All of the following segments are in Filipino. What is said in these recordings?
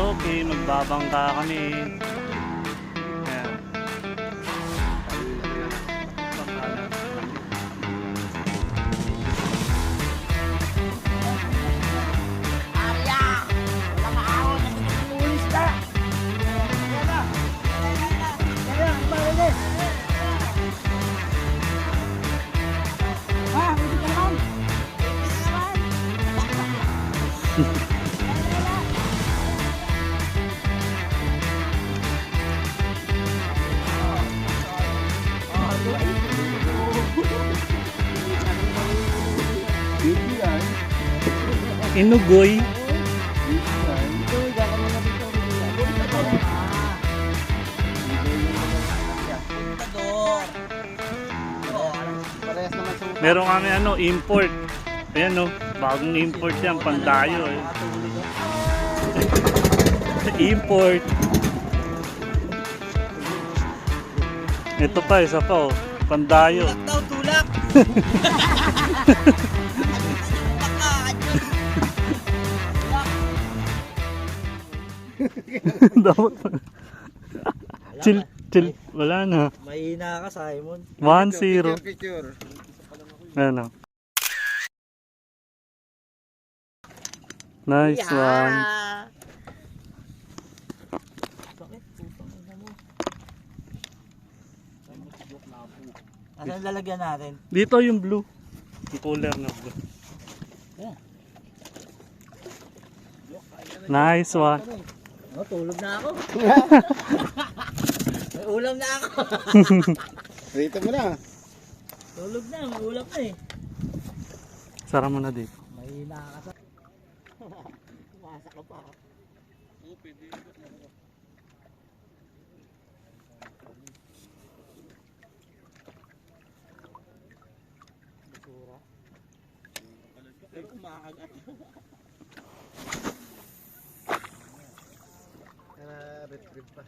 Okay, magbabangka kami. Ayan. Arya! Wala maawa na pinupulis na! Wala! Kaya, malinis! Ha? Hindi ka naman? Hindi ka naman? Inugoy. Meron kami import. Ayan bagong import yan, pandayo eh. Import. Ito pa, isa pa pandayo. Tulak daw, tulak! Dapat chill, wala na. Mahina ka, Simon. 1-0. Ano? Nice one. Asan lalagyan natin? Dito yung blue. Yung cooler na blue. Nice one. Oh, tulog na ako. May ulam na ako. Rito mo na. Tulog na, may ulam na eh. Sara mo na dito. Mahina ka sa... Masa ka pa. Basura. Pero kumakagat. Retrieve pa.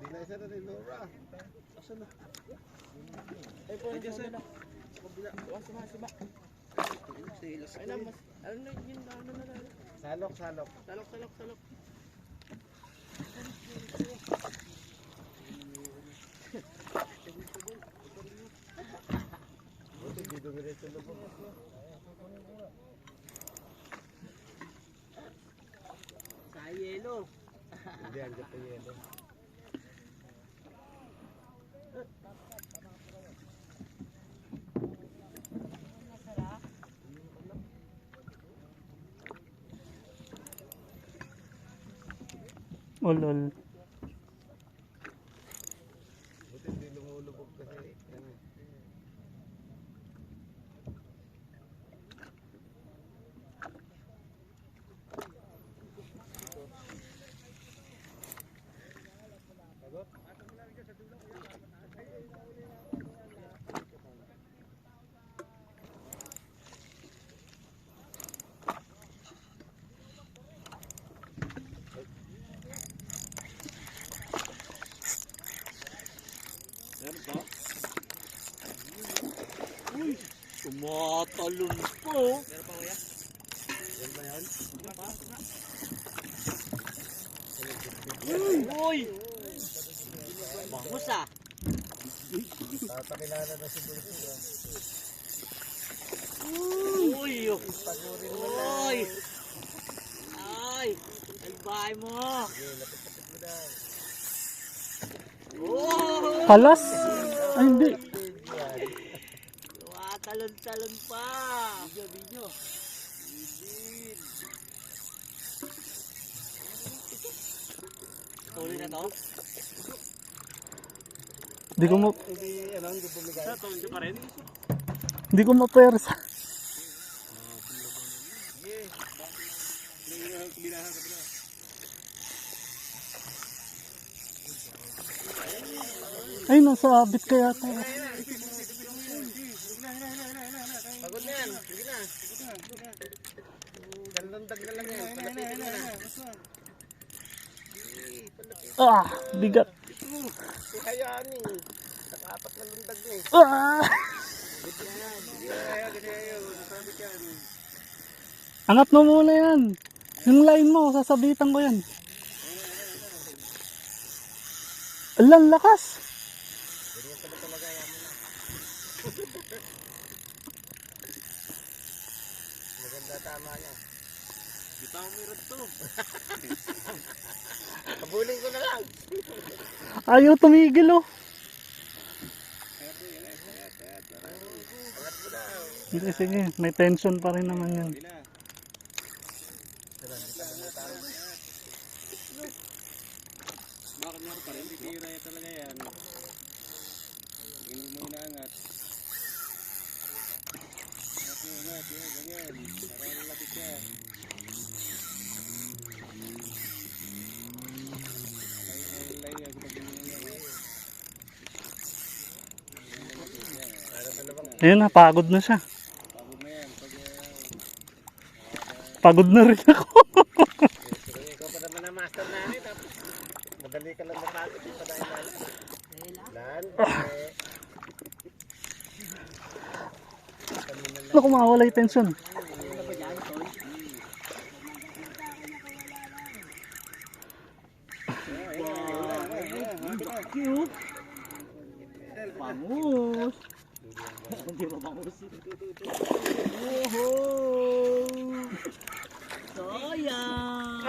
Di na isa na rin, Laura. Asan na? Ay po, dyan sa kabila. Sima. Ay na, mas... Ano na yun? Ano na? Salok. Salok. Buti, di dumiretso na po. Sa yelo. Hindi, andyan pa yelo. Oh lol. Buti, hindi lumulubog kasi. Uy, tumatalon po. Meron pa kuya? Meron ba yan? Uy! Bangus ah. Papakilala na si Bulso. Uy! Uy! Ay! Albay mo! Lapit mo na. Oh! Halas? Ay hindi. Talon-talon pa! Video. Tuloy na to? Hindi ko mo Hindi bumigay. Tuloy pa rin? hindi ko mapersa. Ay, nasa abit kaya tayo. Abot na yan. Sige na. Gandang na lang yan. Palapitin mo na. Ah, bigat. Hayaan eh. Nakapat na lundag na eh. Ah! Angat mo muna yan. Yung line mo, sasabitan ko yan. Alang lakas. Maganda tama niya. Bitaw mo rin to. Kabulin ko na lang. Ayaw tumigil oh. Sige, sige. May tension pa rin naman yan. Bakit mo pa rin? Tira ya talaga yan. Hindi mo inaangat. Ingat, ganyan. Parang lapit siya. Ayun na, pagod na siya. Pagod na rin ako. Ikaw pa naman ang master namin. Madali ka lang napagod. Hindi pa dahil nalang. Naku, mawala yung tension. Bangus. Hindi mo bangus. Oho. Sayang.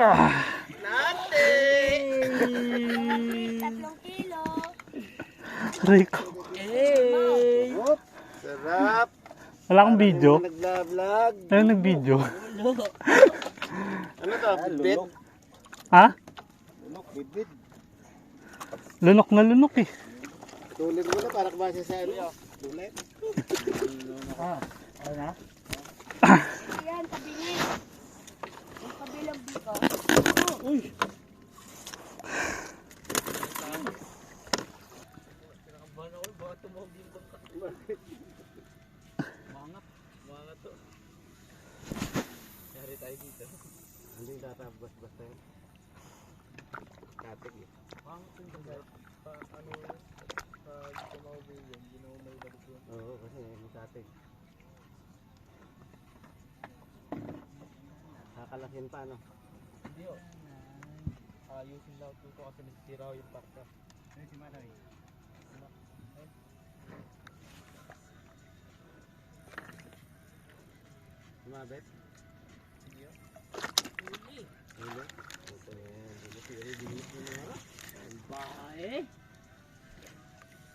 Natin. 3 kilo. Rico. Hey. Sarap. Wala akong video. Nagla-vlog. Ayun, nag-video. Ano to? Bit? Ha? Lunok, bit. Lunok na lunok eh. Tulid mo na para kumasa sa ano. Tulid. Ano na? Yan, tabingin. Yung kabilang biko. Uy! Mga to. Yari tayo dito. Hindi tatabas basta yun. Katig eh. Ang tinggal pa ano pag tumawag yun, ginawa may balik yun. Oo, kasi may katig. Kakalasin pa ano? Hindi o. Ayusin lang ito kasi nasisira yung parka. Ano si Manoy? Mabet? Hindi o. Huli. Huli? Ito yan. Huli. Huli mo na. Babae.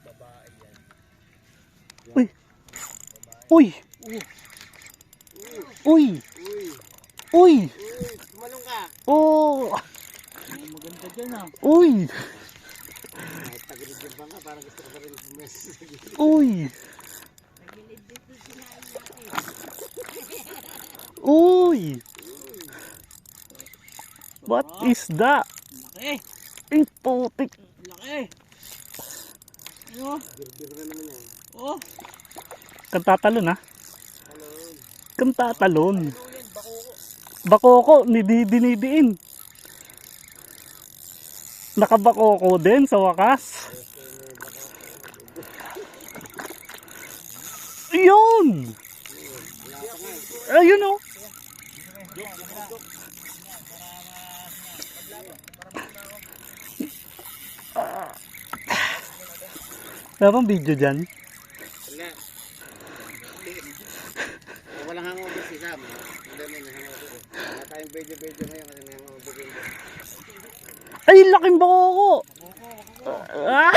Babae yan. Uy! Uy! Uy! Uy! Uy! Kumalong ka! Oh! Maganda dyan ah. Uy! Kahit tagilid yung banga, parang gusto ko pa rin sumes. Uy! Uy! What is that? Laki! Ay, putik! Laki! Ano? Birbir na naman yan. Oh! Kantatalon ha? Talon. Kantatalon. Bakoko. Bakoko, dinidiin. Nakabakoko din sa wakas. Ayun! Ayun oh! Wala bang video dyan? Wala. Walang hangover si Sam. Hindi mo na hangover. Wala tayong video ngayon kasi may hangover yun. Ay, laking bakoko! Ah!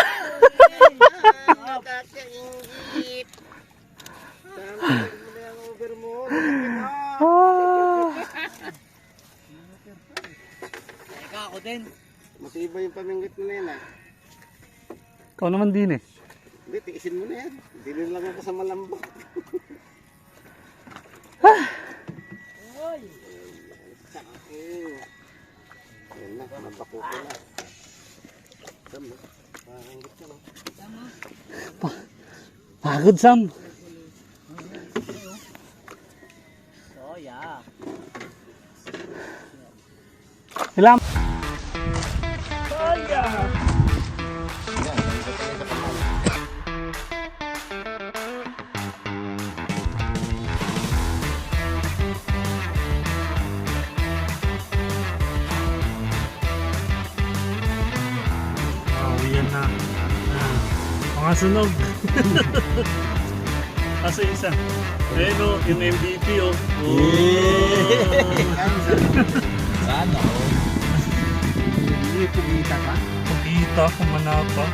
Kasya ingit. Tama mo na yung hangover mo. Ah! Ikaw ako din. Matibay yung pamingit mo na yan ah. Ikaw naman din eh. Hindi, tiisin mo na yan. Dilin lang ako sa malambot. Uy! Yan na, nabako ko na. Tama, parangit ka no? Pagod, Sam. Nakasunog. Kasi isa. Ayun o, yung MVP o. Sana oh. Hindi kumita pa. Pagkita, kumanapa.